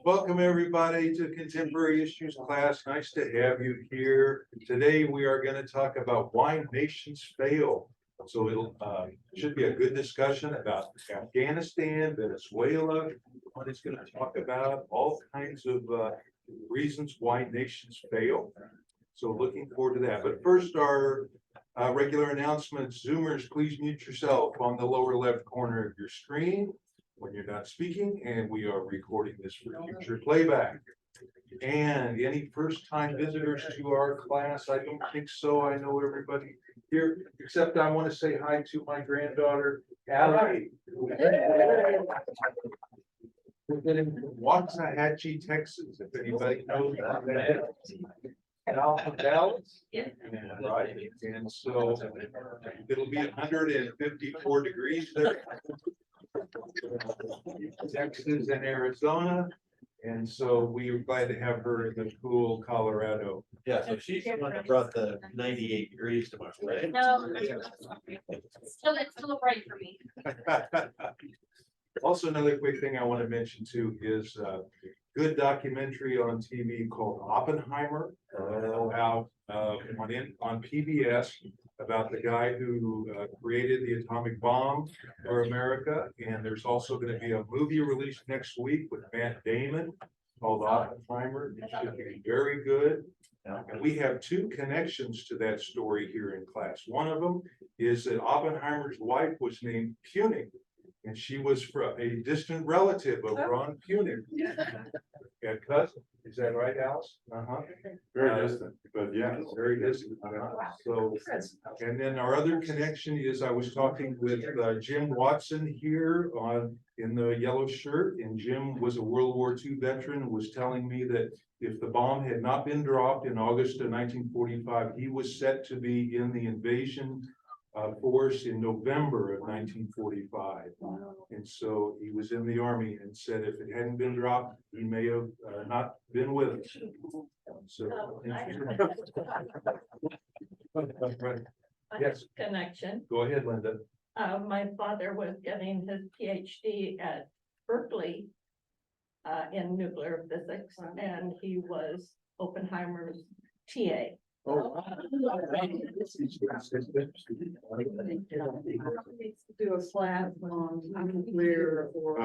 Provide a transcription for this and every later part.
Welcome, everybody, to Contemporary Issues class. Nice to have you here. Today, we are going to talk about why nations fail. So it'll should be a good discussion about Afghanistan, Venezuela. What it's going to talk about all kinds of reasons why nations fail. So looking forward to that. But first, our regular announcements. Zoomers, please mute yourself on the lower left corner of your screen when you're not speaking, and we are recording this for future playback. And any first-time visitors to our class? I don't think so. I know everybody here, except I want to say hi to my granddaughter, Allie. We're in Waxahachie, Texas, if anybody knows that. Dallas? Yeah. Right, and so it'll be 154 degrees there. Texas and Arizona, and so we are glad to have her in the cool Colorado. Yeah, so she's the one that brought the 98 degrees to us, right? No, it's still bright for me. Also, another quick thing I want to mention too is good documentary on TV called Oppenheimer about on PBS about the guy who created the atomic bomb for America. And there's also going to be a movie released next week with Matt Damon called Oppenheimer. It should be very good. And we have two connections to that story here in class. One of them is that Oppenheimer's wife was named Punig, and she was a distant relative of Ron Punig. Yeah, cousin, is that right, Alice? Very distant, but yeah. Very distant. So, and then our other connection is I was talking with Jim Watson here in the yellow shirt, and Jim was a World War II veteran, was telling me that if the bomb had not been dropped in August of 1945, he was set to be in the invasion force in November of 1945. And so he was in the army and said if it hadn't been dropped, he may have not been with us. So yes, Connection. go ahead, Linda. My father was getting his PhD at Berkeley in nuclear physics, and he was Oppenheimer's TA. Do a slab on nuclear or,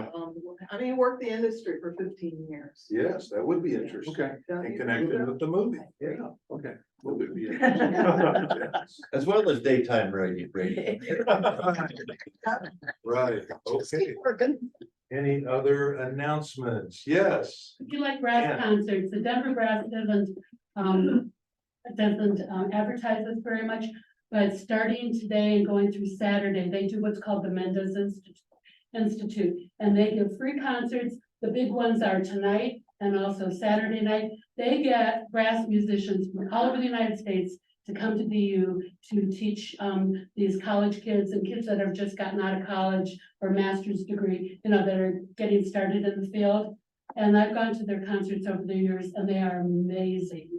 I mean, worked the industry for 15 years. Yes, that would be interesting. Okay, And connected with the movie. Yeah, okay. that would be interesting. As well as daytime radio. Right, okay. Any other announcements? Yes. If you like brass Yeah. concerts, the Denver Brass doesn't advertise this very much, but starting today and going through Saturday, they do what's called the Mendes Institute, and they give free concerts. The big ones are tonight and also Saturday night. They get brass musicians from all over the United States to come to DU to teach these college kids and kids that have just gotten out of college or master's degree, that are getting started in the field. And I've gone to their concerts over the years and they are amazing.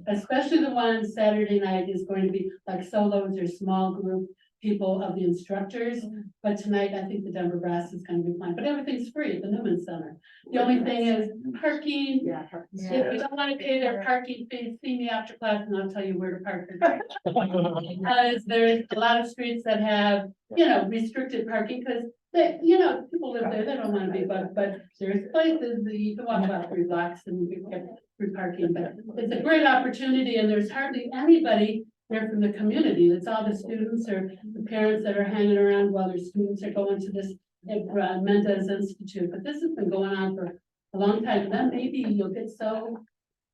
Especially the one Saturday night is going to be like solos or small group people of the instructors. But tonight, I think the Denver Brass is going to be playing, but everything's free at the Newman Center. The only thing is parking. Yeah. If you don't want to pay their parking fee, see me after class and I'll tell you where to park. Because there's a lot of streets that have, restricted parking because people live there, they don't want to be, but there's places that you can walk about 3 blocks and you can get free parking, but it's a great opportunity and there's hardly anybody there from the community. It's all the students or the parents that are hanging around while their students are going to this Mendes Institute, but this has been going on for a long time. And then maybe you'll get so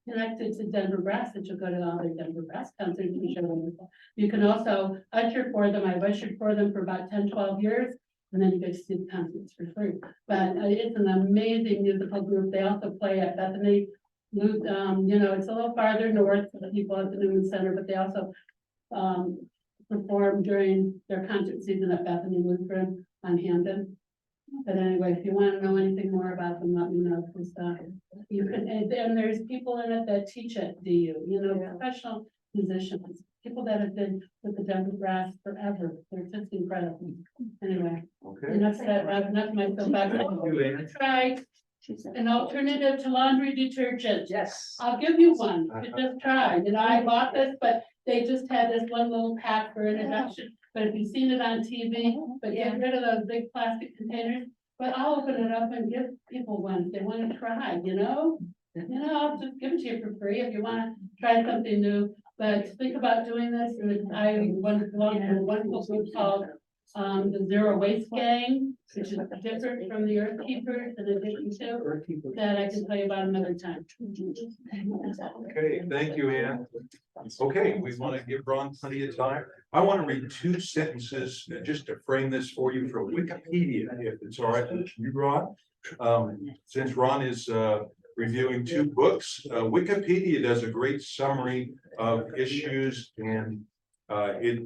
connected to Denver Brass that you'll go to all their Denver Brass concerts and show them. You can also usher for them. I've ushered for them for about 10-12 years. And then you get to see the concerts for free. But it's an amazing musical group. They also play at Bethany. It's a little farther north for the people at the Newman Center, but they also perform during their concert season at Bethany Lutheran on Hamden. But anyway, if you want to know anything more about them, let me know. Because you can, and there's people in it that teach at DU. Professional musicians. People that have been with the Denver Brass forever. They're just incredible. Anyway, Okay. enough said, enough myself back. Thank you, Ann. Try. an alternative to laundry detergent. Yes. I'll give you one, to just try, you know, I bought this, but they just had this one little pack for introduction. But if you've seen it on TV, but get rid of those big plastic containers, but I'll open it up and give people one if they wanna try, you know? I'll just give it to you for free if you wanna try something new, but think about doing this, and I went along to a wonderful group called the Zero Waste Gang, which is different from the Earth Keepers and addition to, that I can tell you about another time. Okay, thank you, Ann. Okay, we want to give Ron plenty of time. I want to read 2 sentences just to frame this for you from Wikipedia, if it's all right with you, Ron. Since Ron is reviewing 2 books, Wikipedia does a great summary of issues, and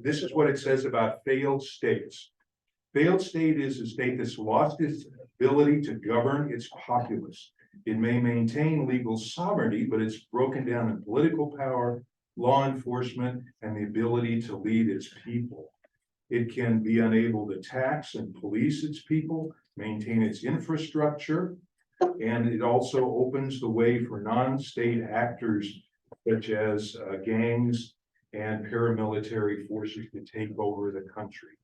this is what it says about failed states. Failed state is a state that's lost its ability to govern its populace. It may maintain legal sovereignty, but it's broken down in political power, law enforcement, and the ability to lead its people. It can be unable to tax and police its people, maintain its infrastructure, and it also opens the way for non-state actors such as gangs and paramilitary forces to take over the country.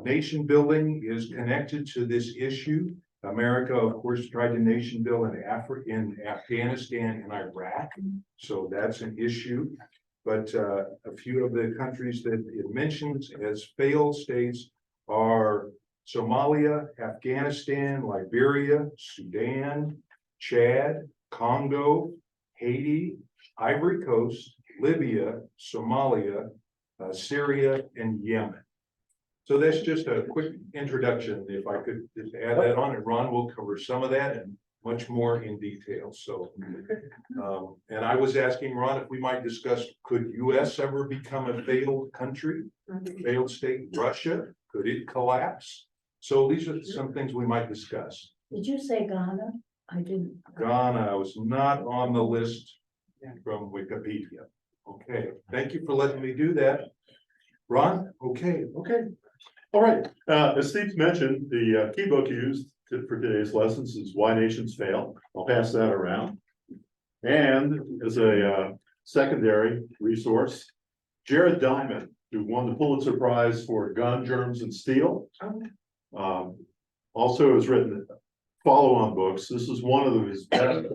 Nation building is connected to this issue. America, of course, tried to nation build in Afghanistan and Iraq, so that's an issue. But a few of the countries that it mentions as failed states are Somalia, Afghanistan, Liberia, Sudan, Chad, Congo, Haiti, Ivory Coast, Libya, Somalia, Syria, and Yemen. So that's just a quick introduction. If I could just add that on, and Ron will cover some of that and much more in detail. So, and I was asking Ron if we might discuss, could US ever become a failed country, failed state? Russia, could it collapse? So these are some things we might discuss. Did you say Ghana? I didn't. Ghana was not on the list from Wikipedia. Okay, thank you for letting me do that. Ron, okay. All right, as Steve mentioned, the key book used for today's lessons is Why Nations Fail. I'll pass that around. And as a secondary resource, Jared Diamond, who won the Pulitzer Prize for Gun, Germs, and Steel. Also has written follow-on books. This is one of his best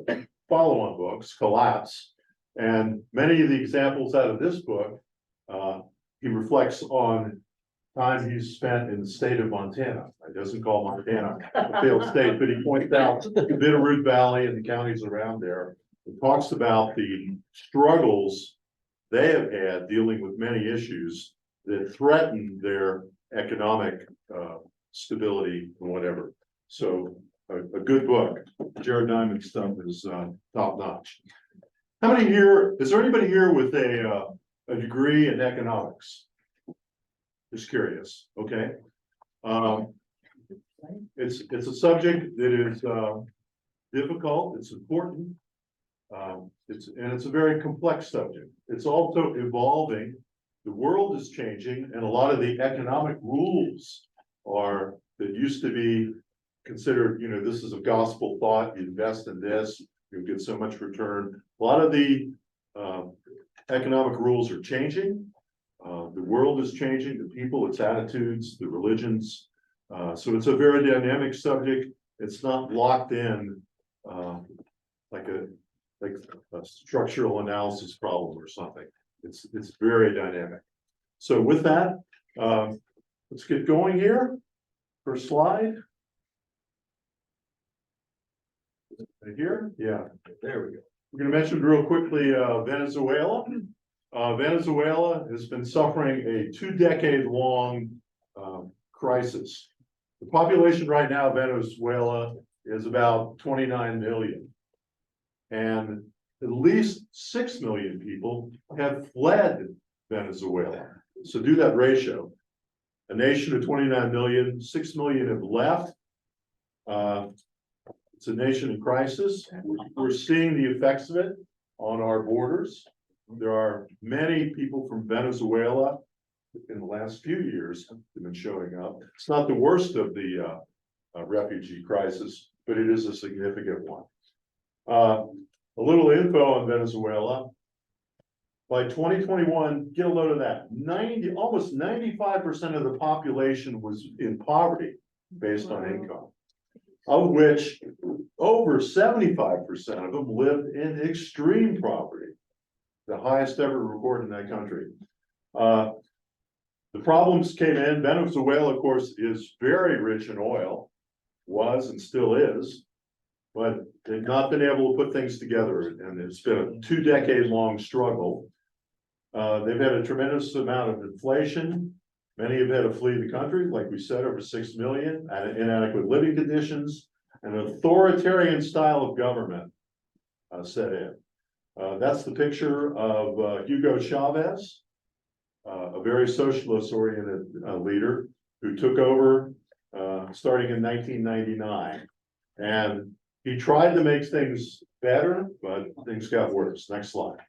follow-on books, Collapse. And many of the examples out of this book, he reflects on time he's spent in the state of Montana. He doesn't call Montana a failed state, but he points out the Bitterroot Valley and the counties around there. He talks about the struggles they have had dealing with many issues that threaten their economic stability and whatever. So a good book. Jared Diamond stuff is top notch. How many here, is there anybody here with a degree in economics? Just curious, okay? It's a subject that is difficult, it's important. It's a very complex subject. It's also evolving. The world is changing, and a lot of the economic rules that used to be considered, this is a gospel thought, you invest in this, you'll get so much return. A lot of the economic rules are changing. The world is changing, the people, its attitudes, the religions. So it's a very dynamic subject. It's not locked in like a structural analysis problem or something. It's very dynamic. So with that, let's get going here. First slide. Right here, yeah, there we go. We're going to mention real quickly Venezuela. Venezuela has been suffering a 2-decade-long crisis. The population right now of Venezuela is about 29 million. And at least 6 million people have fled Venezuela. So do that ratio. A nation of 29 million, 6 million have left. It's a nation in crisis. We're seeing the effects of it on our borders. There are many people from Venezuela in the last few years have been showing up. It's not the worst of the refugee crisis, but it is a significant one. A little info on Venezuela. By 2021, get a load of that, almost 95% of the population was in poverty based on income. Of which over 75% of them lived in extreme poverty, the highest ever recorded in that country. The problems came in. Venezuela, of course, is very rich in oil, was and still is, but they've not been able to put things together, and it's been a 2-decade-long struggle. They've had a tremendous amount of inflation. Many have had to flee the country, like we said, over 6 million, inadequate living conditions, an authoritarian style of government set in. That's the picture of Hugo Chavez, a very socialist-oriented leader who took over starting in 1999. And he tried to make things better, but things got worse. Next slide.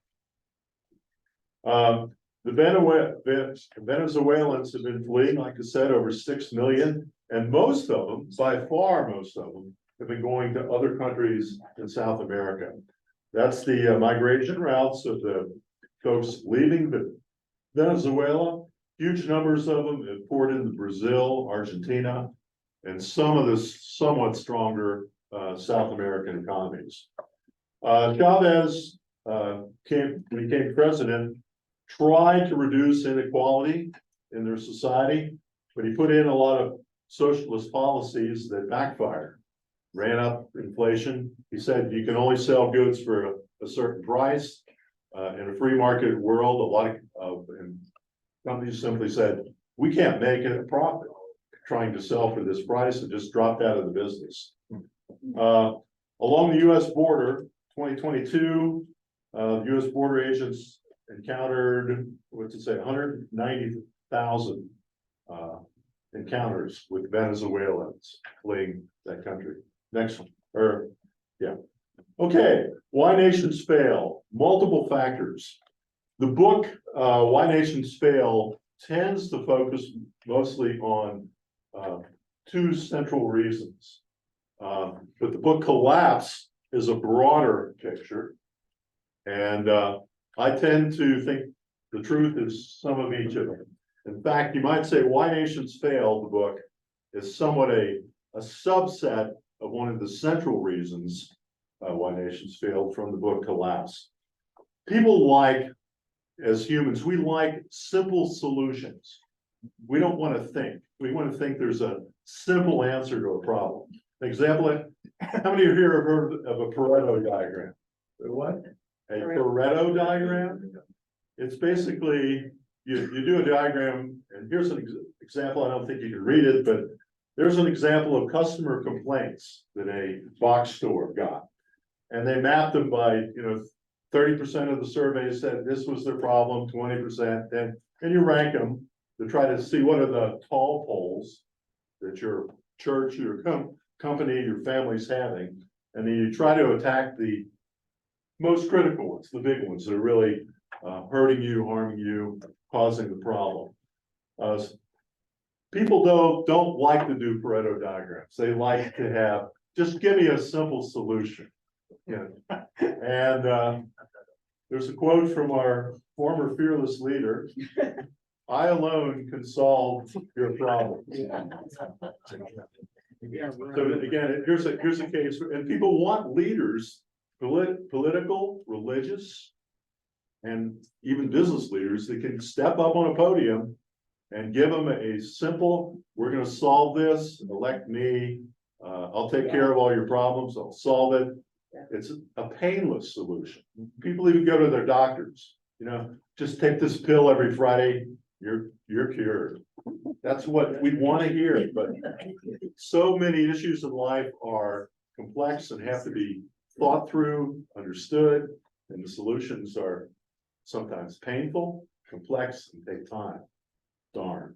The Venezuelans have been fleeing, like I said, over 6 million, and most of them, by far most of them, have been going to other countries in South America. That's the migration routes of the folks leaving Venezuela. Huge numbers of them have poured into Brazil, Argentina, and some of the somewhat stronger South American economies. Chavez became president, tried to reduce inequality in their society, but he put in a lot of socialist policies that backfired, ran up inflation. He said you can only sell goods for a certain price. In a free market world, a lot of companies simply said, we can't make a profit trying to sell for this price, and just dropped out of the business. Along the US border, 2022, the US border agents encountered, what's it say, 190,000 encounters with Venezuelans fleeing that country. Next one, Okay, why nations fail, multiple factors. The book, Why Nations Fail, tends to focus mostly on 2 central reasons. But the book Collapse is a broader picture. And I tend to think the truth is some of each of them. In fact, you might say Why Nations Fail, the book, is somewhat a subset of one of the central reasons why nations failed from the book Collapse. People like, as humans, we like simple solutions. We don't want to think. We want to think there's a simple answer to a problem. An example, how many of you have heard of a Pareto diagram? What? A Pareto diagram? It's basically, you do a diagram, and here's an example. I don't think you can read it, but there's an example of customer complaints that a box store got. And they mapped them by, 30% of the survey said this was their problem, 20%, and you rank them to try to see what are the tall poles that your church, your company, your family's having. And then you try to attack the most critical ones, the big ones that are really hurting you, harming you, causing the problem. People don't like to do Pareto diagrams. They like to have, just give me a simple solution. And there's a quote from our former fearless leader: I alone can solve your problem. So again, here's a case, and people want leaders, political, religious, and even business leaders that can step up on a podium and give them a simple, we're going to solve this, elect me, I'll take care of all your problems, I'll solve it. It's a painless solution. People even go to their doctors, just take this pill every Friday, you're cured. That's what we want to hear, but so many issues in life are complex and have to be thought through, understood, and the solutions are sometimes painful, complex, and take time. Darn.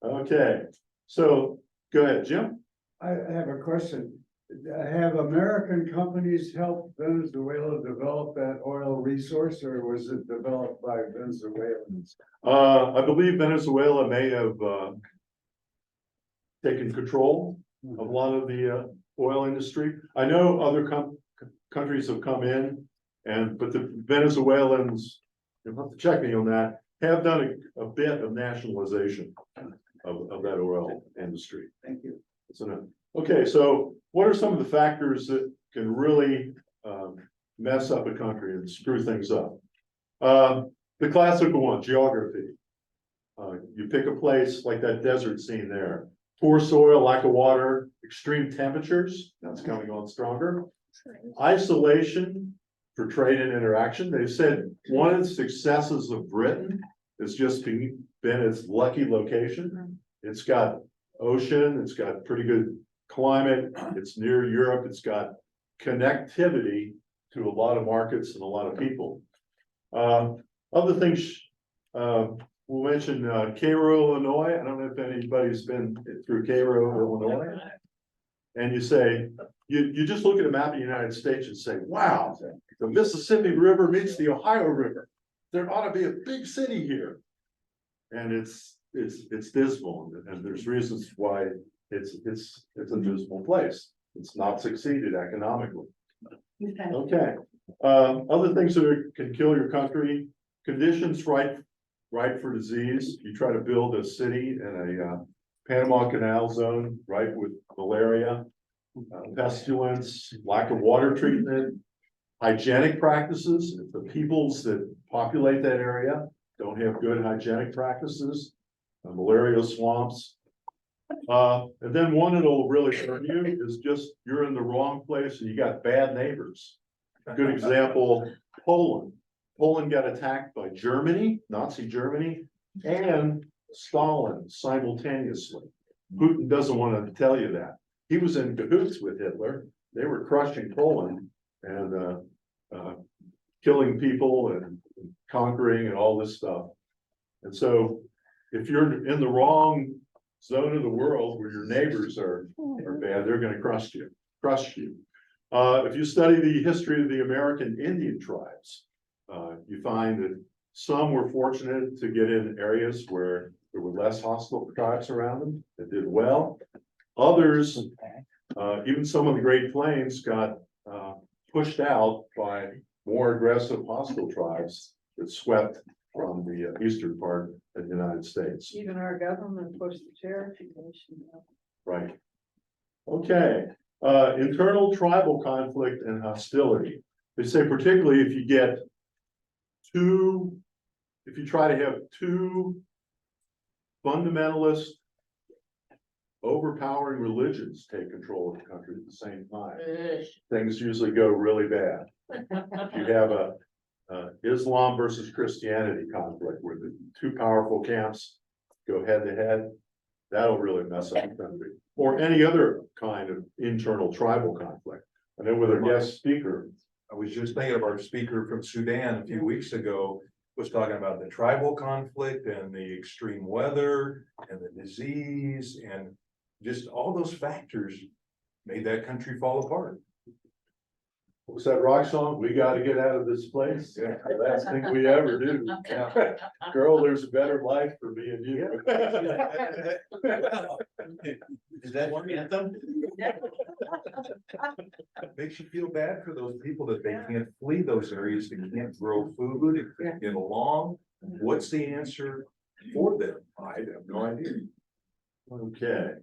Okay, so go ahead, Jim. I have a question. Have American companies helped Venezuela develop that oil resource, or was it developed by Venezuelans? I believe Venezuela may have taken control of a lot of the oil industry. I know other countries have come in but the Venezuelans, you'll have to check me on that, have done a bit of nationalization of that oil industry. Thank you. Okay, so what are some of the factors that can really mess up a country and screw things up? The classical one, geography. You pick a place like that desert scene there, poor soil, lack of water, extreme temperatures, that's coming on stronger. Isolation for trade and interaction. They've said one of the successes of Britain has just been its lucky location. It's got ocean, it's got pretty good climate, it's near Europe, it's got connectivity to a lot of markets and a lot of people. Other things, we'll mention Cairo, Illinois. I don't know if anybody's been through Cairo, Illinois. And you say, you just look at a map of the United States and say, wow, the Mississippi River meets the Ohio River. There ought to be a big city here. And it's dismal, and there's reasons why it's a dismal place. It's not succeeded economically. Okay, other things that can kill your country, conditions ripe for disease. You try to build a city in a Panama Canal zone, right, with malaria, pestilence, lack of water treatment, hygienic practices. If the peoples that populate that area don't have good hygienic practices, malaria swamps. And then one that'll really hurt you is just you're in the wrong place and you got bad neighbors. A good example, Poland. Poland got attacked by Germany, Nazi Germany, and Stalin simultaneously. Putin doesn't want to tell you that. He was in cahoots with Hitler. They were crushing Poland and killing people and conquering and all this stuff. And so if you're in the wrong zone of the world where your neighbors are bad, they're going to crush you. If you study the history of the American Indian tribes, you find that some were fortunate to get in areas where there were less hostile tribes around them that did well. Others, even some of the Great Plains, got pushed out by more aggressive hostile tribes that swept from the eastern part of the United States. Even our government pushed the Cherokee Nation out. Right. Okay, internal tribal conflict and hostility. They say particularly if you try to have two fundamentalist, overpowering religions take control of the country at the same time, things usually go really bad. You have a Islam versus Christianity conflict where the two powerful camps go head to head. That'll really mess up the country. Or any other kind of internal tribal conflict. And then with our guest speaker. I was just thinking of our speaker from Sudan a few weeks ago, was talking about the tribal conflict and the extreme weather and the disease and just all those factors made that country fall apart. What's that rock song? We gotta get out of this place. Yeah. The last thing we ever do. Girl, there's a better life for me and you. Is that your anthem? Makes you feel bad for those people that they can't flee those areas, they can't grow food, they can't get along. What's the answer for them? I have no idea. Okay.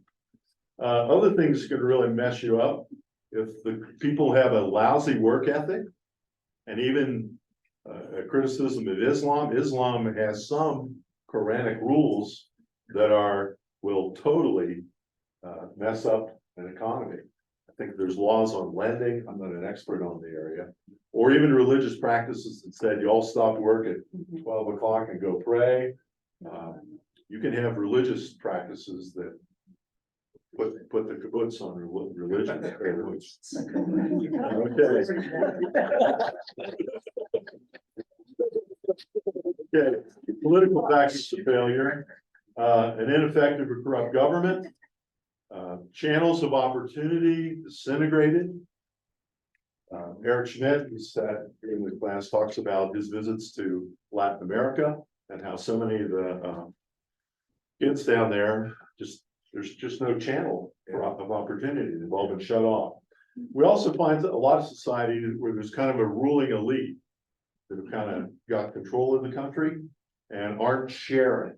Other things could really mess you up. If the people have a lousy work ethic and even a criticism of Islam has some Quranic rules that will totally mess up an economy. I think there's laws on lending. I'm not an expert on the area. Or even religious practices that said you all stop work at 12 o'clock and go pray. You can have religious practices that put the kibbutz on religion. Okay, political factors of failure, an ineffective or corrupt government, channels of opportunity disintegrated. Eric Schmidt, who sat in the class, talks about his visits to Latin America and how so many of the kids down there just there's just no channel of opportunity. They've all been shut off. We also find that a lot of society where there's kind of a ruling elite that have kind of got control of the country and aren't sharing.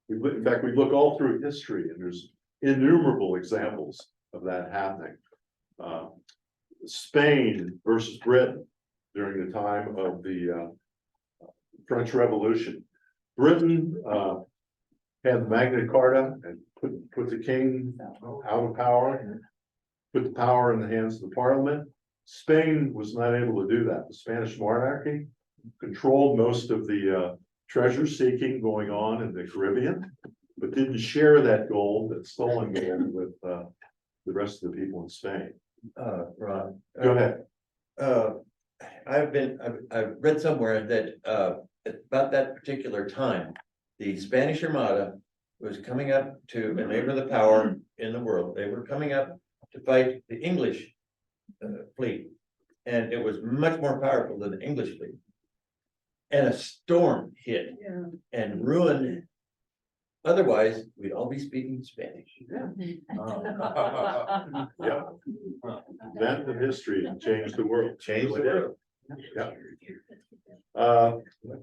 In fact, we look all through history and there's innumerable examples of that happening. Spain versus Britain during the time of the French Revolution. Britain had Magna Carta and put the king out of power and put the power in the hands of the parliament. Spain was not able to do that. The Spanish monarchy controlled most of the treasure seeking going on in the Caribbean, but didn't share that gold, that stolen gold, with the rest of the people in Spain. Ron. Go ahead. I've read somewhere that, about that particular time, the Spanish Armada was coming up to, and they were the power in the world. They were coming up to fight the English fleet. And it was much more powerful than the English fleet. And a storm hit Yeah. and ruined. Otherwise, we'd all be speaking Spanish. Yeah. Event of history changed the world. Changed the world. Yeah.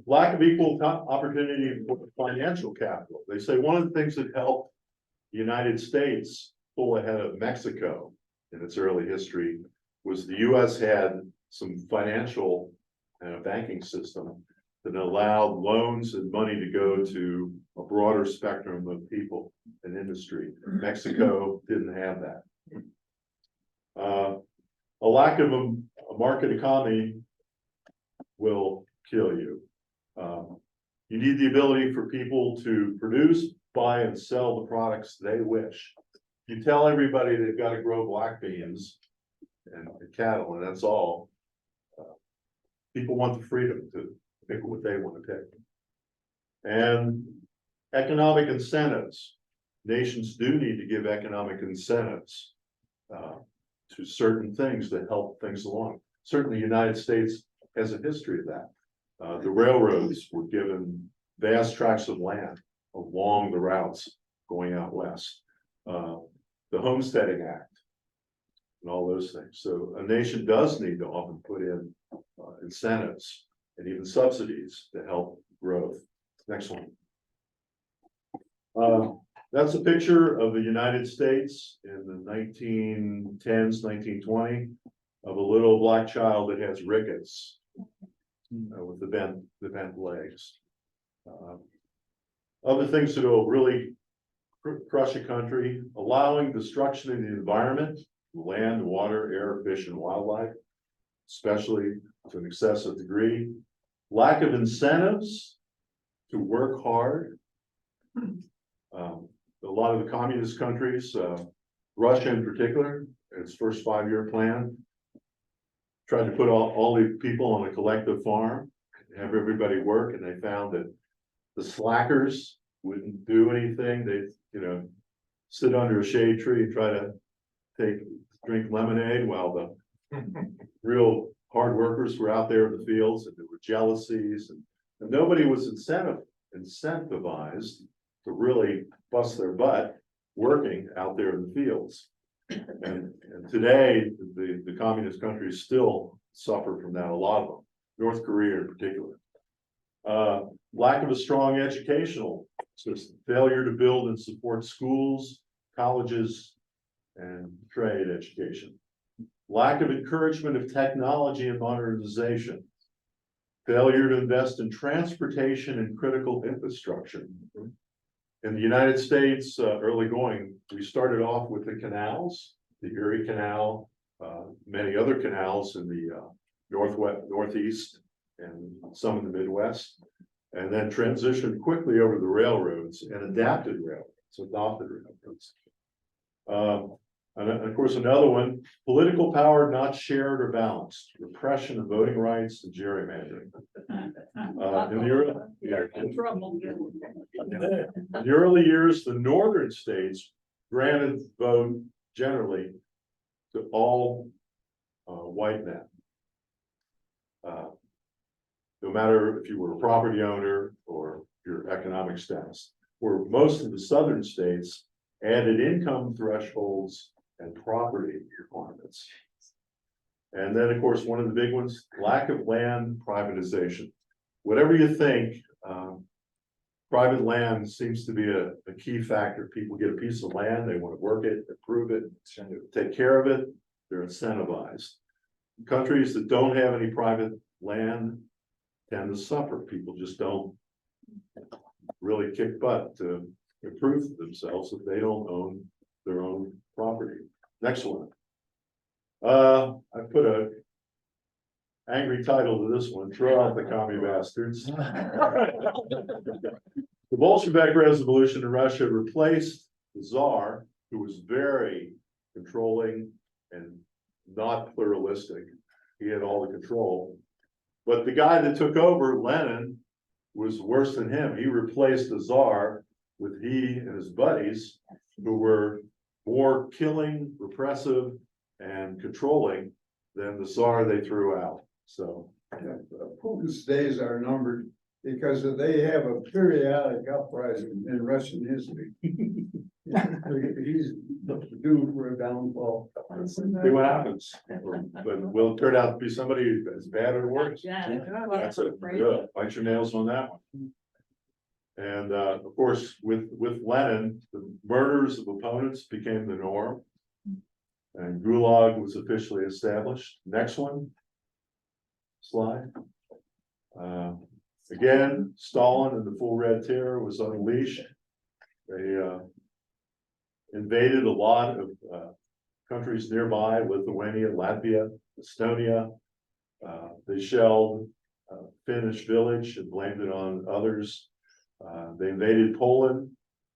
Lack of equal opportunity for financial capital. They say one of the things that helped the United States pull ahead of Mexico in its early history was the US had some financial and a banking system that allowed loans and money to go to a broader spectrum of people and industry. Mexico didn't have that. A lack of a market economy will kill you. You need the ability for people to produce, buy, and sell the products they wish. You tell everybody they've got to grow black beans and cattle, and that's all. People want the freedom to pick what they want to pick. And economic incentives. Nations do need to give economic incentives to certain things that help things along. Certainly, the United States has a history of that. The railroads were given vast tracts of land along the routes going out west. The Homesteading Act and all those things. So a nation does need to often put in incentives and even subsidies to help growth. Next one. That's a picture of the United States in the 1910s, 1920, of a little black child that has rickets with the bent legs. Other things that will really crush a country: allowing destruction of the environment, land, water, air, fish, and wildlife, especially to an excessive degree. Lack of incentives to work hard. A lot of the communist countries, Russia in particular, its first 5-year plan, tried to put all the people on a collective farm, have everybody work, and they found that the slackers wouldn't do anything. They'd, sit under a shade tree and try to drink lemonade while the real hard workers were out there in the fields, and there were jealousies, and nobody was incentivized to really bust their butt working out there in the fields. And today, the communist countries still suffer from that, a lot of them, North Korea in particular. Lack of a strong educational system, failure to build and support schools, colleges, and trade education. Lack of encouragement of technology and modernization. Failure to invest in transportation and critical infrastructure. In the United States, early going, we started off with the canals, the Erie Canal, many other canals in the Northeast, and some in the Midwest, and then transitioned quickly over the railroads and adopted railroads. And of course, another one, political power not shared or balanced, repression of voting rights and gerrymandering. In the early years, the northern states granted vote generally to all white men. No matter if you were a property owner or your economic status, where most of the southern states added income thresholds and property requirements. And then, of course, one of the big ones, lack of land privatization. Whatever you think, private land seems to be a key factor. People get a piece of land, they want to work it, improve it, take care of it, they're incentivized. Countries that don't have any private land tend to suffer. People just don't really kick butt to improve themselves if they don't own their own property. Next one. I put a angry title to this one, throw out the commie bastards. The Bolshevik Revolution in Russia replaced the Tsar, who was very controlling and not pluralistic. He had all the control. But the guy that took over, Lenin, was worse than him. He replaced the Tsar with he and his buddies, who were more killing, repressive, and controlling than the Tsar they threw out. So Yeah, Putin's days are numbered because they have a periodic uprising in Russian history. He's doomed for a downfall. see what happens. But will it turn out to be somebody as bad or worse? Yeah. That's it. Good. Bite your nails on that one. And of course, with Lenin, the murders of opponents became the norm. And Gulag was officially established. Next one. Slide. Again, Stalin and the Full Red Terror was unleashed. They invaded a lot of countries nearby, Lithuania, Latvia, Estonia. They shelled Finnish village and blamed it on others. They invaded Poland.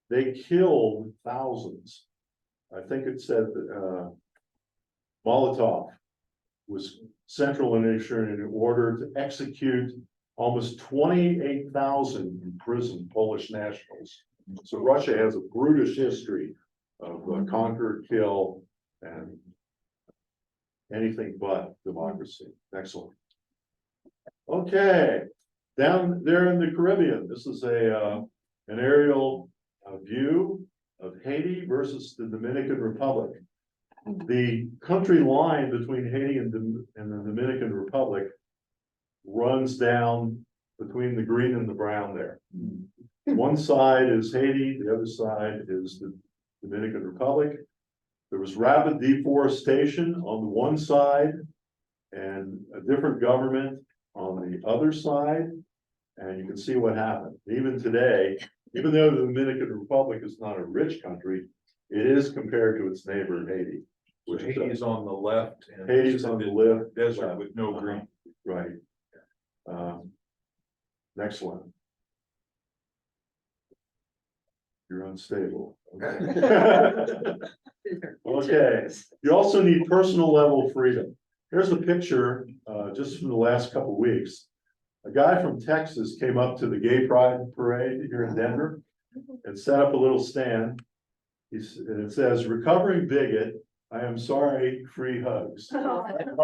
They killed thousands. I think it said that Molotov was central in order to execute almost 28,000 imprisoned Polish nationals. So Russia has a brutish history of conquer, kill, and anything but democracy. Next one. Okay, down there in the Caribbean, this is an aerial view of Haiti versus the Dominican Republic. The country line between Haiti and the Dominican Republic runs down between the green and the brown there. One side is Haiti, the other side is the Dominican Republic. There was rapid deforestation on the one side and a different government on the other side. And you can see what happened. Even today, even though the Dominican Republic is not a rich country, it is compared to its neighbor Haiti. Which is Haiti's on the left. and Haiti's on the left. Desert with no green. Right. Next one. You're unstable. Okay, you also need personal level freedom. Here's a picture, just from the last couple of weeks. A guy from Texas came up to the Gay Pride Parade here in Denver and set up a little stand. And it says, "Recovering bigot, I am sorry, free hugs."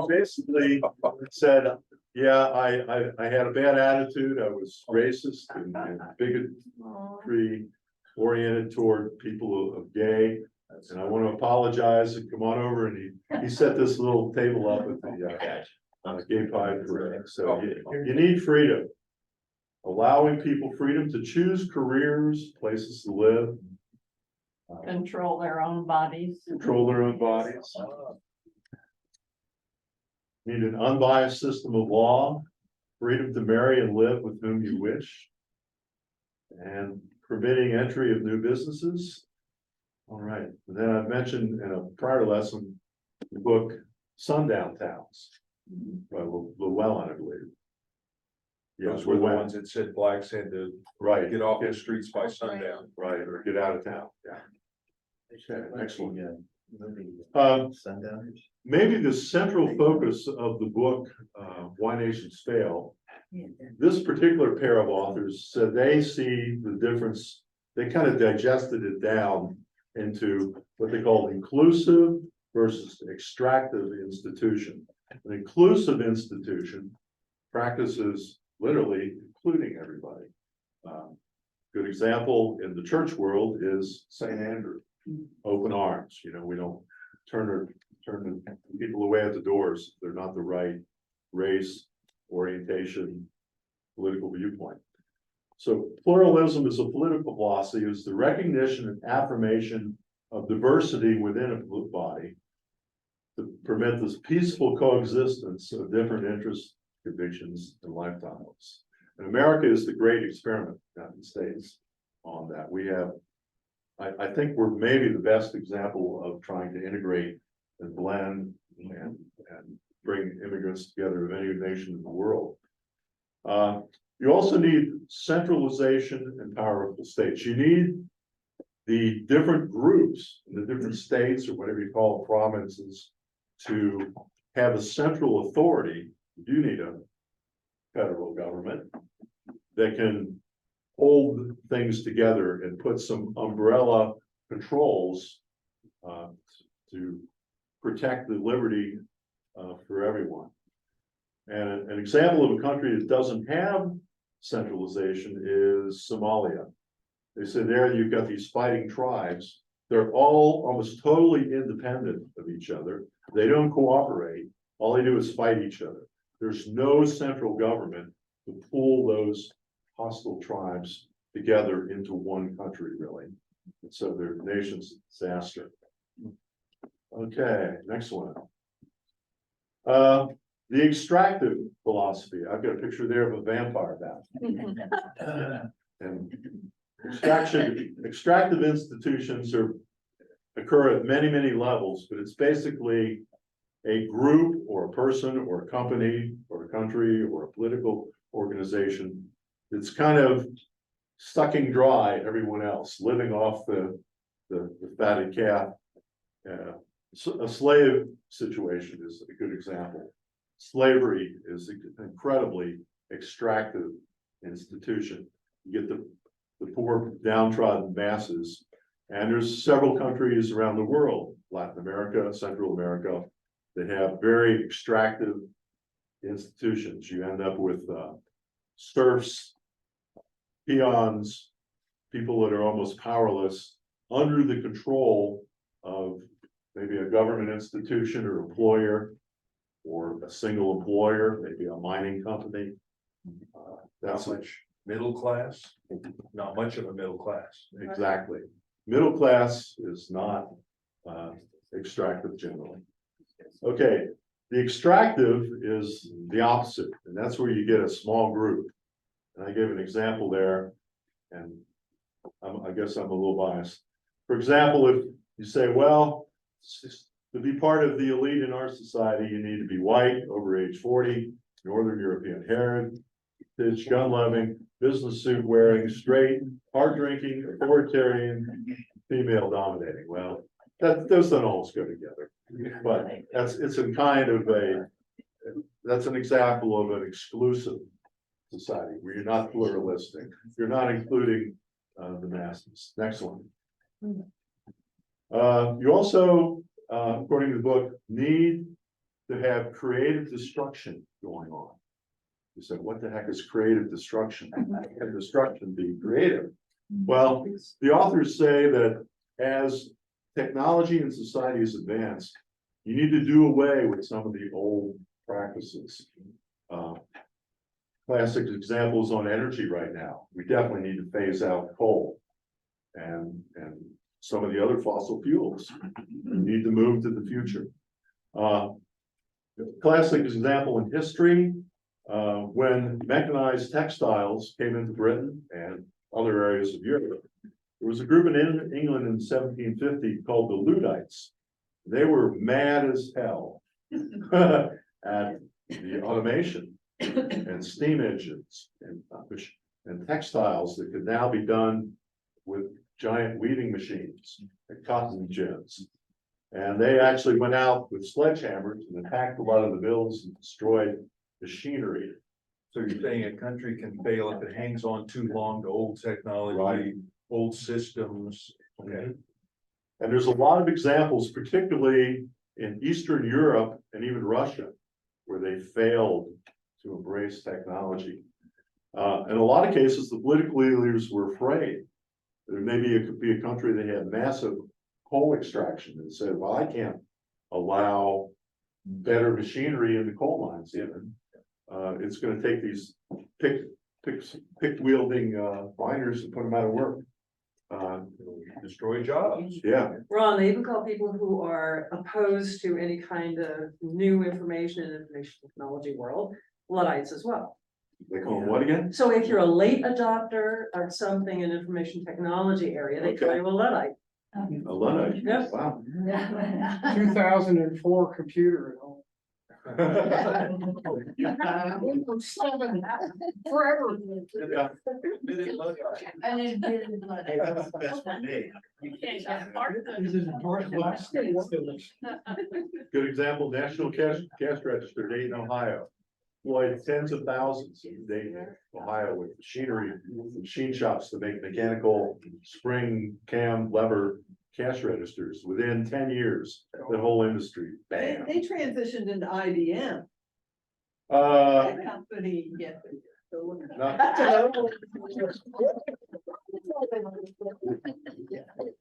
Basically, it said, yeah, I had a bad attitude. I was racist and bigotry oriented toward people of gay. And I want to apologize and come on over. And he set this little table up at the Gay Pride Parade. So you need freedom. Allowing people freedom to choose careers, places to live. Control their own bodies. Control their own bodies. Need an unbiased system of law, freedom to marry and live with whom you wish. And permitting entry of new businesses. All right, and then I've mentioned in a prior lesson, the book Sundown Towns by Llewellyn, I believe. Those were the ones that said blacks had to Right, get off the streets by sundown. right, or get out of town, yeah. Okay, next one. Sundowners. Maybe the central focus of the book, Why Nations Fail, this particular pair of authors said they see the difference. They kind of digested it down into what they call inclusive versus extractive institution. An inclusive institution practices literally including everybody. Good example in the church world is St. Andrew. open arms, we don't turn the people away at the doors. They're not the right race, orientation, political viewpoint. So pluralism is a political philosophy, is the recognition and affirmation of diversity within a body to permit this peaceful coexistence of different interests, convictions, and lifestyles. And America is the great experiment in the United States on that. We have, I think we're maybe the best example of trying to integrate and blend and bring immigrants together of any nation in the world. You also need centralization and powerful states. You need the different groups, the different states, or whatever you call it, provinces, to have a central authority. You do need a federal government that can hold things together and put some umbrella controls to protect the liberty for everyone. And an example of a country that doesn't have centralization is Somalia. They say there you've got these fighting tribes. They're all almost totally independent of each other. They don't cooperate. All they do is fight each other. There's no central government to pull those hostile tribes together into one country, really. And so their nation's a disaster. Okay, next one. The extractive philosophy. I've got a picture there of a vampire bat. And extractive institutions occur at many, many levels, but it's basically a group or a person or a company or a country or a political organization that's kind of sucking dry everyone else, living off the fatted calf. A slave situation is a good example. Slavery is an incredibly extractive institution. You get the poor downtrodden masses, and there's several countries around the world, Latin America, Central America, that have very extractive institutions. You end up with serfs, peons, people that are almost powerless under the control of maybe a government institution or employer, or a single employer, maybe a mining company. That's much middle class, not much of a middle class. exactly. Middle class is not extractive generally. Okay, the extractive is the opposite, and that's where you get a small group. And I gave an example there, and I guess I'm a little biased. For example, if you say, well, to be part of the elite in our society, you need to be white, over age 40, Northern European heritage, gun loving, business suit wearing, straight, hard drinking, authoritarian, female dominating. Well, those don't always go together. But it's a kind of that's an example of an exclusive society where you're not pluralistic. You're not including the masses. Next one. You also, according to the book, need to have creative destruction going on. You said, what the heck is creative destruction? Can destruction be creative? Well, the authors say that as technology and society has advanced, you need to do away with some of the old practices. Classic examples on energy right now. We definitely need to phase out coal and some of the other fossil fuels. We need to move to the future. Classic example in history, when mechanized textiles came into Britain and other areas of Europe, there was a group in England in 1750 called the Luddites. They were mad as hell at the automation and steam engines and textiles that could now be done with giant weaving machines and cotton gins. And they actually went out with sledgehammers and attacked a lot of the mills and destroyed machinery. So you're saying a country can fail if it hangs on too long to old technology, Right. old systems. Okay. And there's a lot of examples, particularly in Eastern Europe and even Russia, where they failed to embrace technology. In a lot of cases, the political leaders were afraid. There maybe it could be a country that had massive coal extraction and said, well, I can't allow better machinery in the coal mines even. It's gonna take these pick wielding, miners and put them out of work. Destroy jobs. Yeah, Ron, they even call people who are opposed to any kind of new information in information technology world, Luddites as well. they call them what again? So if you're a late adopter of something in information technology area, they call Okay. you a Luddite. A Luddite. Yep. Wow. 2004 computer at home. Forever. Yeah. And it did blood. You can't get part of it. Good example, National Cash Register, Dayton, Ohio. Employed tens of thousands in Dayton, Ohio with machinery, machine shops to make mechanical spring cam lever cash registers. Within 10 years, the whole industry, They, bam. they transitioned into IBM. Uh, That company, yeah. not,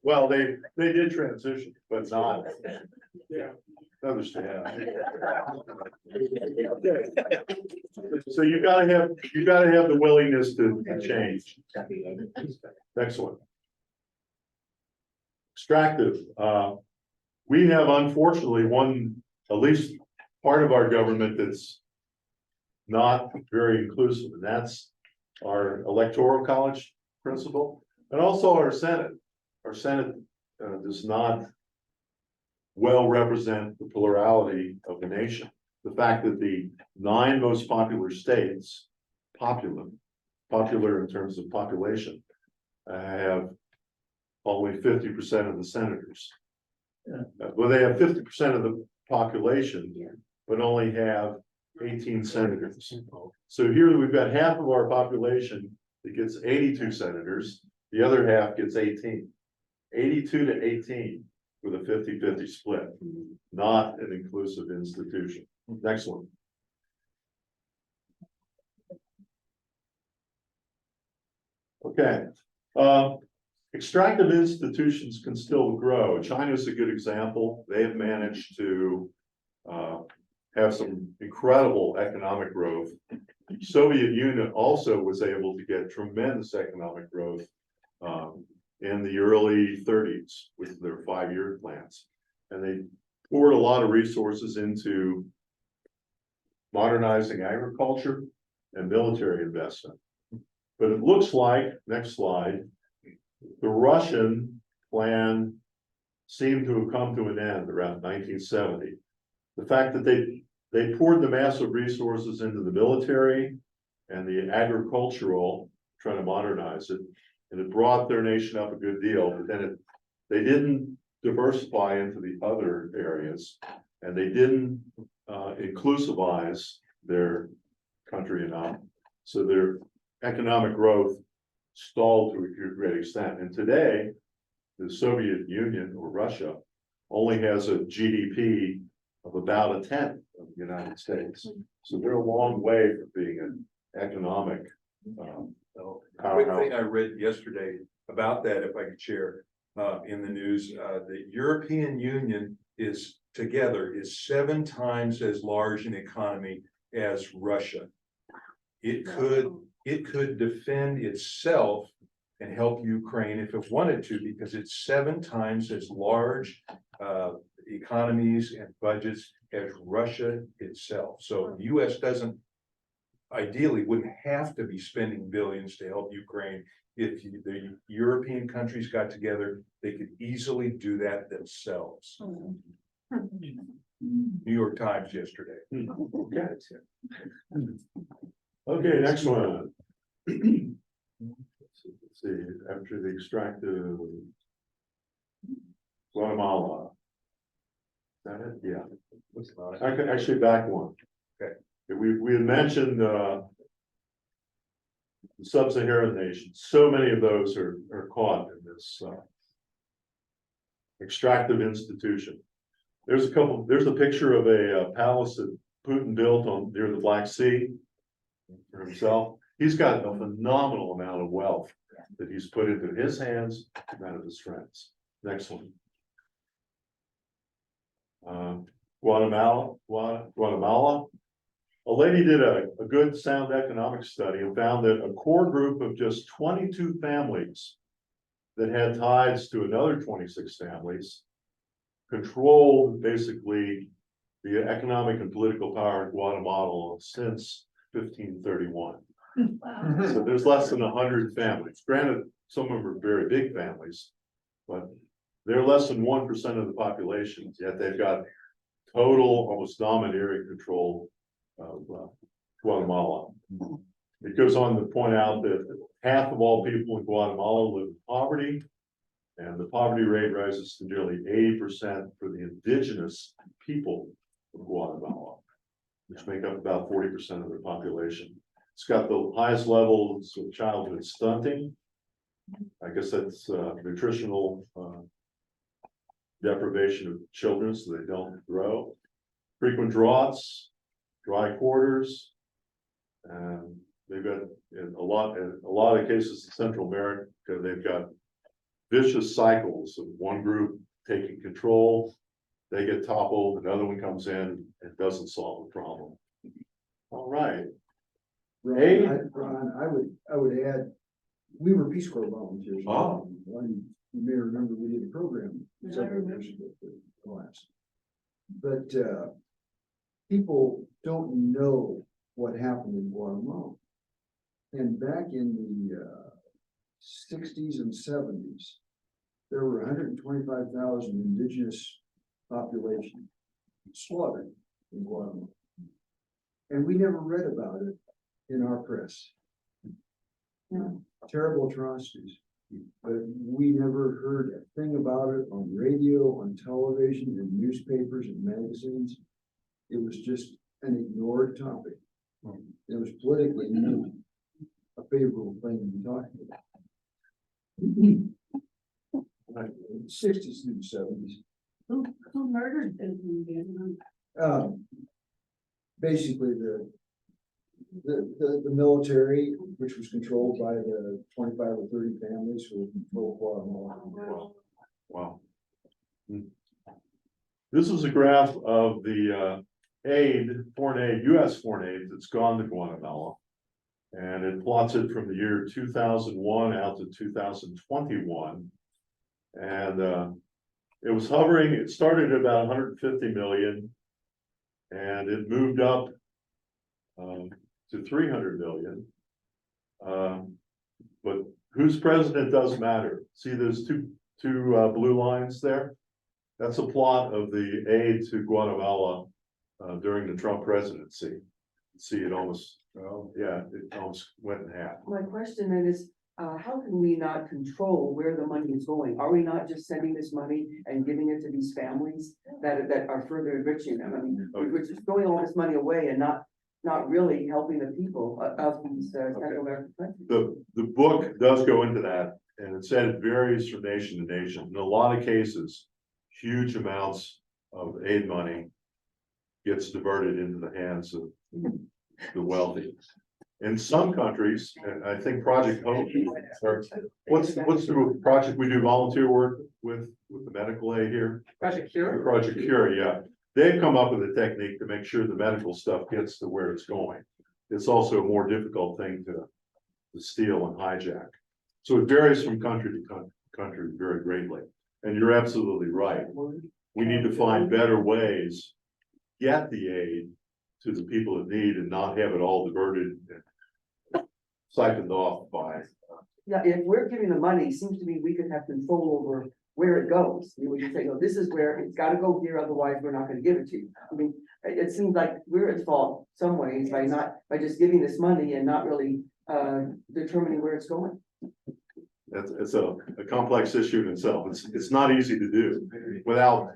well, they did transition, but not. Yeah, understand. So you gotta have the willingness to change. Next one. Extractive, we have unfortunately one, at least part of our government that's not very inclusive, and that's our electoral college principle, and also our Senate. Our Senate does not well represent the plurality of the nation. The fact that the 9 most popular states, popular in terms of population, have only 50% of the senators. Well, they have 50% of the population, but only have 18 senators. So here we've got half of our population that gets 82 senators, the other half gets 18. 82 to 18 with a 50-50 split, not an inclusive institution. Next one. Okay, extractive institutions can still grow. China's a good example. They have managed to have some incredible economic growth. Soviet Union also was able to get tremendous economic growth in the early 30s with their 5-year plans. And they poured a lot of resources into modernizing agriculture and military investment. But it looks like, next slide, the Russian plan seemed to have come to an end around 1970. The fact that they poured the massive resources into the military and the agricultural, trying to modernize it, and it brought their nation up a good deal, but then they didn't diversify into the other areas, and they didn't inclusivize their country enough. So their economic growth stalled to a great extent. And today, the Soviet Union or Russia only has a GDP of about 1/10 of the United States. So they're a long way from being an economic Quick thing I read yesterday about that, if I could share, in the news, the European Union is 7 times as large an economy as Russia. It could defend itself and help Ukraine if it wanted to, because it's 7 times as large economies and budgets as Russia itself. So the US ideally wouldn't have to be spending billions to help Ukraine. If the European countries got together, they could easily do that themselves. New York Times yesterday. Okay, next one. Let's see, after the extractive Guatemala. Is that it? Yeah. Actually, back one. Okay. We had mentioned the sub-Saharan nations. So many of those are caught in this extractive institution. There's a picture of a palace that Putin built near the Black Sea for himself. He's got a phenomenal amount of wealth that he's put into his hands and that of his friends. Next one. Guatemala. A lady did a good sound economic study and found that a core group of just 22 families that had ties to another 26 families controlled basically the economic and political power of Guatemala since 1531. So there's less than 100 families. Granted, some of them are very big families, but they're less than 1% of the population, yet they've got total, almost domineering control of Guatemala. It goes on to point out that half of all people in Guatemala live in poverty, and the poverty rate rises to nearly 80% for the indigenous people of Guatemala, which make up about 40% of their population. It's got the highest levels of childhood stunting. I guess that's nutritional deprivation of children so they don't grow. Frequent droughts, dry quarters. And they've got in a lot of cases in Central America, they've got vicious cycles of one group taking control. They get toppled, another one comes in and doesn't solve the problem. All right. Ron, I would add, we were Peace Corps volunteers. Oh. You may remember we did a program several years ago for the class. But people don't know what happened in Guatemala. And back in the 60s and 70s, there were 125,000 indigenous population slaughtered in Guatemala. And we never read about it in our press. Terrible atrocities, but we never heard a thing about it on radio, on television, in newspapers and magazines. It was just an ignored topic. It was politically not a favorable thing to be talking about. Right, 60s through the 70s. Who murdered this in Vietnam? Basically the military, which was controlled by the 25 or 30 families who controlled Guatemala. Wow. This is a graph of the foreign aid, US foreign aid that's gone to Guatemala. And it plots it from the year 2001 out to 2021. And it was hovering, it started at about 150 million. And it moved up to 300 million. But who's president doesn't matter. See those two blue lines there? That's a plot of the aid to Guatemala during the Trump presidency. See, it almost, it almost went in half. My question then is, how can we not control where the money is going? Are we not just sending this money and giving it to these families that are further enriching them? I mean, we're just throwing all this money away and not really helping the people of these Central American countries. The book does go into that, and it said it varies from nation to nation. In a lot of cases, huge amounts of aid money gets diverted into the hands of the wealthy. In some countries, and I think Project Hope, what's the project we do volunteer work with the medical aid here? Project Cure? Project Cure, yeah. They've come up with a technique to make sure the medical stuff gets to where it's going. It's also a more difficult thing to steal and hijack. So it varies from country to country very greatly. And you're absolutely right. We need to find better ways, get the aid to the people in need and not have it all diverted and siphoned off by. Yeah, if we're giving the money, it seems to me we could have control over where it goes. We would just say, no, this is where it's gotta go here, otherwise we're not gonna give it to you. I mean, it seems like we're at fault some ways by just giving this money and not really determining where it's going. It's a complex issue in itself. It's not easy to do without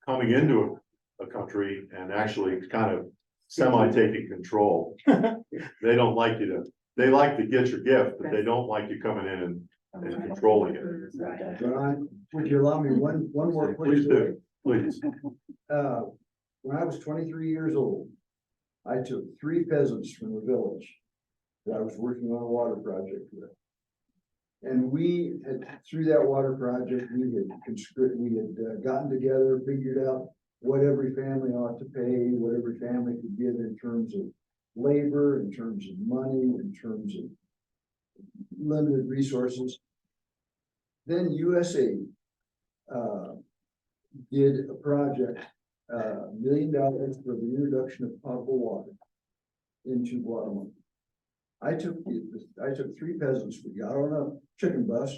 coming into a country and actually kind of semi-taking control. They don't like you to, they like to get your gift, but they don't like you coming in and controlling it. Ron, would you allow me one more quick Please story? do, please. When I was 23 years old, I took 3 peasants from the village that I was working on a water project with. And we had, through that water project, we had gotten together, figured out what every family ought to pay, what every family could give in terms of labor, in terms of money, in terms of limited resources. Then USAID did a project, $1 million for the introduction of potable water into Guatemala. I took 3 peasants, we got on a chicken bus,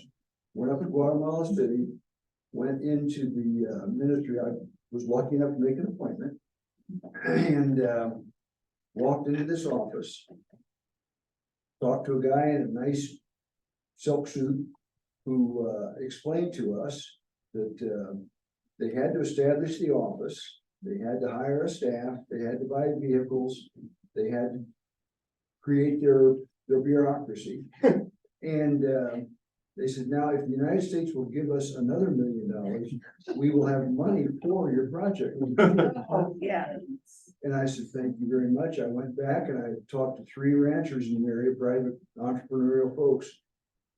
went up to Guatemala City, went into the ministry. I was lucky enough to make an appointment and walked into this office, talked to a guy in a nice silk suit who explained to us that they had to establish the office, they had to hire a staff, they had to buy vehicles, they had to create their bureaucracy. And they said, now, if the United States will give us another $1 million, we will have money for your project. Oh, yeah. And I said, thank you very much. I went back and I talked to 3 ranchers in the area, private entrepreneurial folks.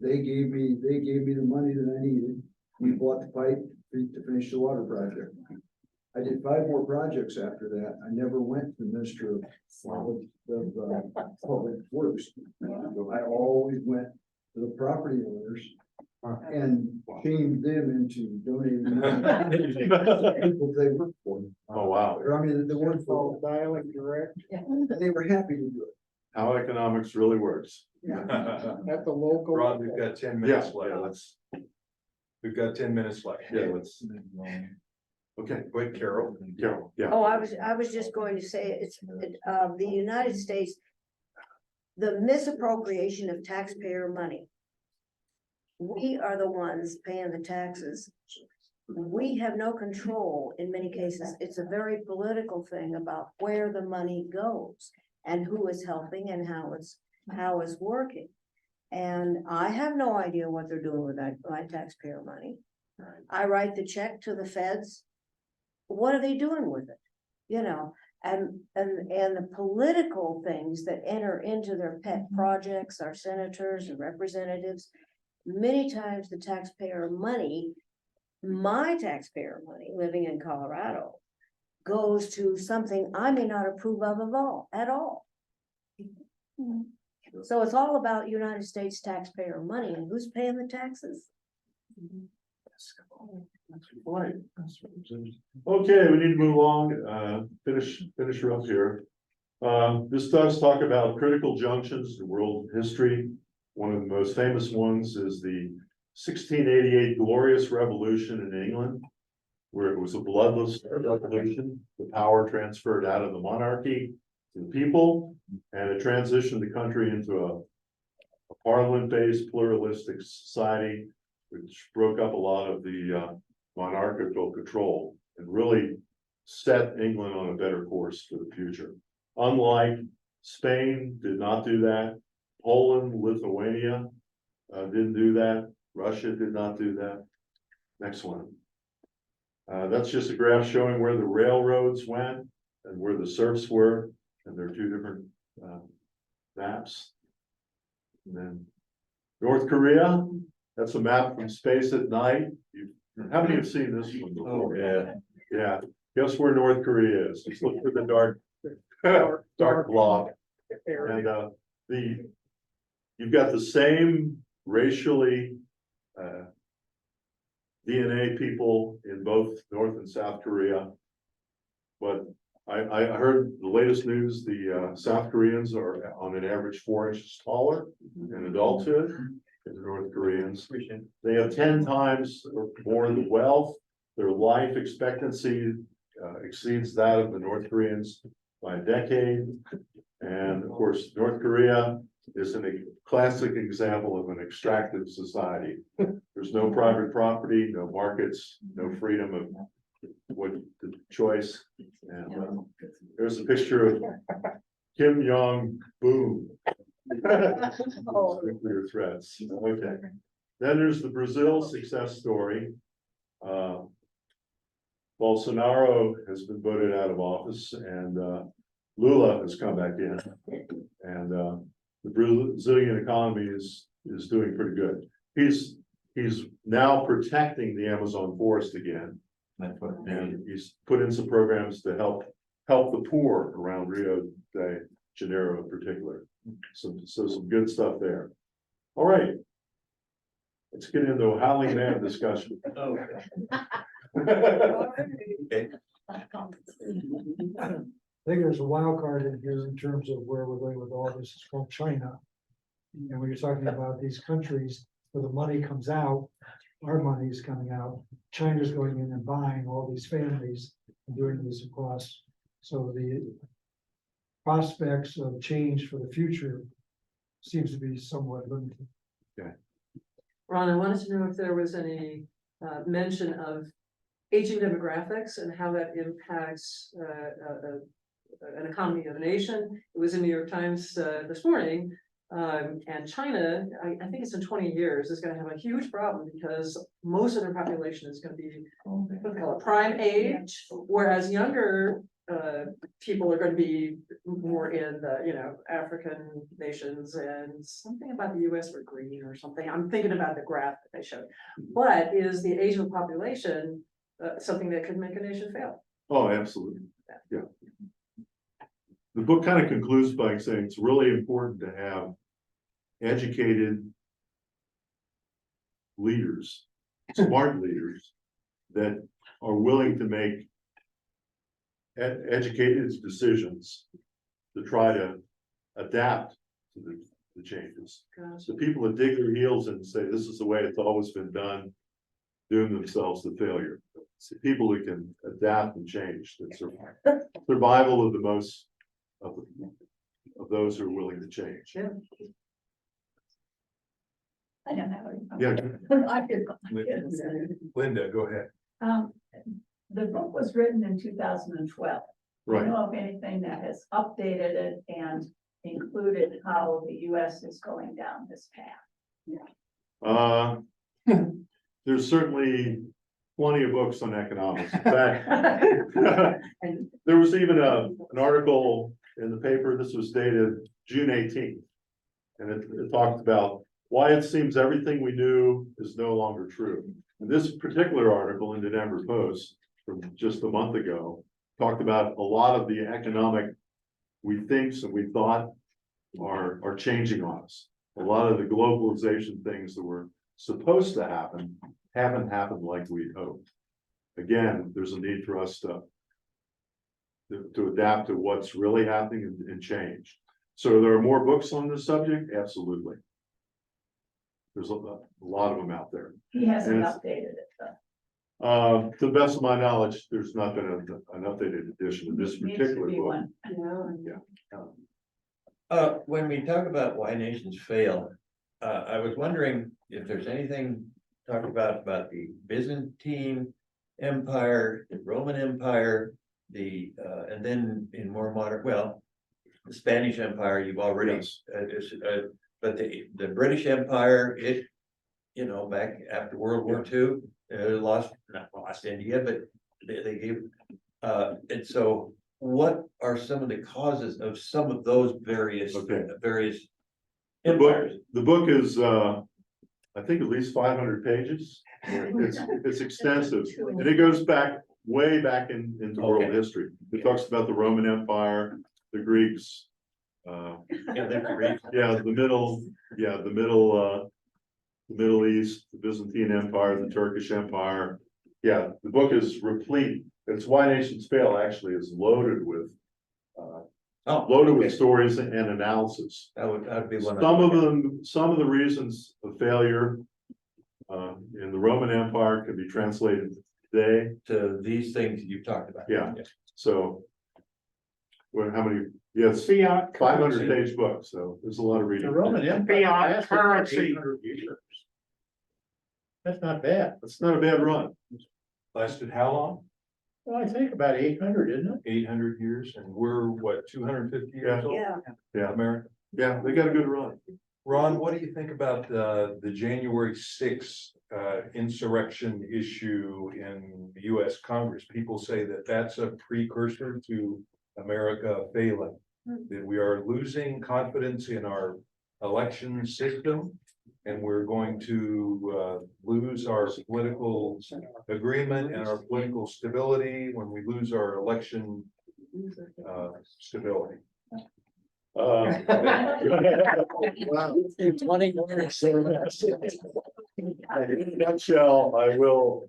They gave me the money that I needed. We bought the pipe to finish the water project. I did 5 more projects after that. I never went to the Minister of Public Works. I always went to the property owners and shamed them into donating money. People they work for. Oh, wow. Or, I mean, they weren't for, Dialect direct. and they were happy to do it. How economics really works. At the local. Ron, we've got 10 Yeah, minutes yeah, left. let's, We've got 10 minutes left. yeah, let's. Okay, Wait, Carol. Carol, yeah. Oh, I was just going to say, the United States, the misappropriation of taxpayer money. We are the ones paying the taxes. We have no control in many cases. It's a very political thing about where the money goes and who is helping and how it's working. And I have no idea what they're doing with my taxpayer money. I write the check to the feds. What are they doing with it? You know, and the political things that enter into their pet projects, our senators and representatives, many times the taxpayer money, my taxpayer money living in Colorado, goes to something I may not approve of at all. So it's all about United States taxpayer money and who's paying the taxes. Right. Okay, we need to move along, finish her up here. This does talk about critical junctions in world history. One of the most famous ones is the 1688 Glorious Revolution in England, where it was a bloodless revolution. The power transferred out of the monarchy to the people, and it transitioned the country into a parliament-based pluralistic society, which broke up a lot of the monarchical control and really set England on a better course for the future. Unlike Spain, did not do that. Poland, Lithuania didn't do that. Russia did not do that. Next one. That's just a graph showing where the railroads went and where the serfs were, and there are 2 different maps. And then North Korea, that's a map from Space at Night. How many have seen this one before? Yeah. Yeah, guess where North Korea is? Just look for the dark blob. And you've got the same racially DNA people in both North and South Korea. But I heard the latest news, the South Koreans are on an average 4 inches taller in adulthood than the North Koreans. They have 10 times or more the wealth. Their life expectancy exceeds that of the North Koreans by a decade. And of course, North Korea is a classic example of an extractive society. There's no private property, no markets, no freedom of what the choice. And there's a picture of Kim Jong-un. Nuclear threats. Okay. Then there's the Brazil success story. Bolsonaro has been voted out of office, and Lula has come back in, and the Brazilian economy is doing pretty good. He's now protecting the Amazon forest again. That's what, And he's put in some programs to help the poor around Rio de Janeiro in particular. Some good stuff there. All right. Let's get into a howling man discussion. oh, okay. I think there's a wild card in here in terms of where we're going with all this, it's called China. And when you're talking about these countries where the money comes out, our money is coming out, China's going in and buying all these families and doing this across. So the prospects of change for the future seems to be somewhat limited. Ron, I wanted to know if there was any mention of aging demographics and how that impacts an economy of a nation. It was in New York Times this morning. And China, I think it's in 20 years, is gonna have a huge problem because most of their population is gonna be what they call it prime age, whereas younger people are gonna be more in the, African nations, and something about the US were green or something. I'm thinking about the graph that they showed. But is the age of the population something that could make a nation fail? Oh, absolutely. Yeah. The book kind of concludes by saying it's really important to have educated leaders, smart leaders that are willing to make educated decisions to try to adapt to the changes. Gotcha. The people that dig their heels and say, this is the way it's always been done, doom themselves to failure. It's the people who can adapt and change. That's survival of the most of those who are willing to change. Yeah. I don't know. Yeah, I could- Linda, go ahead. The book was written in 2012. Do you right. know of anything that has updated it and included how the US is going down this path? There's certainly plenty of books on economics. In fact, And there was even an article in the paper, this was dated June 18th. And it talked about why it seems everything we knew is no longer true. And this particular article in the Denver Post from just a month ago talked about a lot of the economic we thinks and we thought are changing on us. A lot of the globalization things that were supposed to happen haven't happened like we'd hoped. Again, there's a need for us to adapt to what's really happening and change. So there are more books on this subject, absolutely. There's a lot of them out there. he hasn't And it's- updated it though. To the best of my knowledge, there's not been an updated edition of this Needs to particular be book. one. When we talk about why nations fail, I was wondering if there's anything talked about the Byzantine Empire, the Roman Empire, and then in more modern, well, the Spanish Empire, you've already, Yes. but the British Empire, back after World War II, not lost India, but they gave, and so what are some of the causes of some of those various Okay. empires? The book is, I think at least 500 pages. It's extensive, and it goes way back into world Okay. history. It talks about the Roman Empire, the Greeks. Yeah, they're great. The Middle East, the Byzantine Empire, the Turkish Empire. Yeah, the book is replete. It's Why Nations Fail actually is loaded with Okay. stories and analysis. That'd be one. Some of the reasons of failure in the Roman Empire can be translated today. To these things you've talked about. Yeah. So. How many? Yes, 500 page book, so there's a lot of reading. The Roman Empire. Fiat currency. 800 years. That's not bad. It's not a bad run. Lasted how long? Well, I think about 800, isn't it? 800 years, and we're what, 250 years old? Yeah, Yeah, America. yeah, they got a good run. Ron, what do you think about the January 6th insurrection issue in the US Congress? People say that that's a precursor to America failing, that we are losing confidence in our election system. And we're going to lose our political agreement and our political stability when we lose our election stability. In 20 minutes. In a nutshell, I will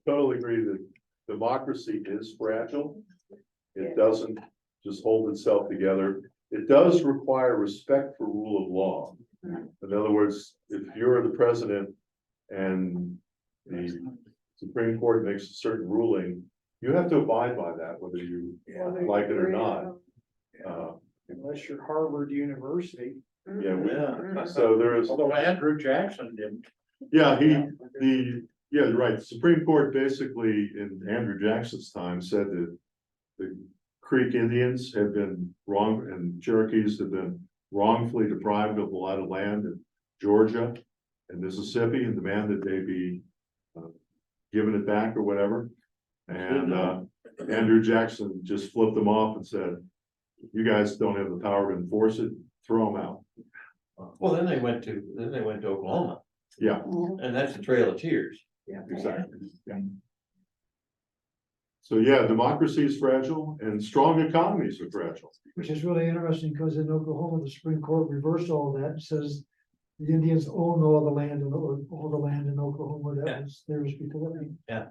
totally agree that democracy is fragile. It doesn't just hold itself together. It does require respect for rule of law. In other words, if you're the president and the Supreme Court makes a certain ruling, you have to abide by that, whether you like it or not. Unless you're Harvard University. Yeah, so there is. Although Andrew Jackson didn't. Yeah, right, the Supreme Court basically in Andrew Jackson's time said that the Creek Indians have been wrong and Cherokees have been wrongfully deprived of a lot of land in Georgia and Mississippi and demand that they be given it back or whatever. And Andrew Jackson just flipped them off and said, you guys don't have the power to enforce it, throw them out. Well, then they went to Oklahoma, Yeah, and that's the Trail of Tears. exactly. Yeah. So yeah, democracy is fragile and strong economies are fragile. Which is really interesting, because in Oklahoma, the Supreme Court reversed all that and says the Indians own all the land in Oklahoma that was theirs before. Yeah.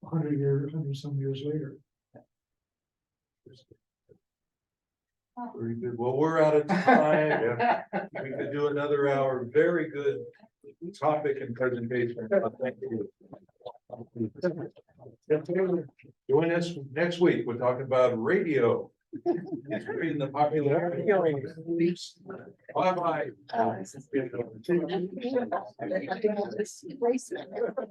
100 some years later. Very good. Well, we're out of time. We could do another hour. Very good topic and presentation. Thank you. Join us next week. We're talking about radio. Increasing the popularity. Bye-bye.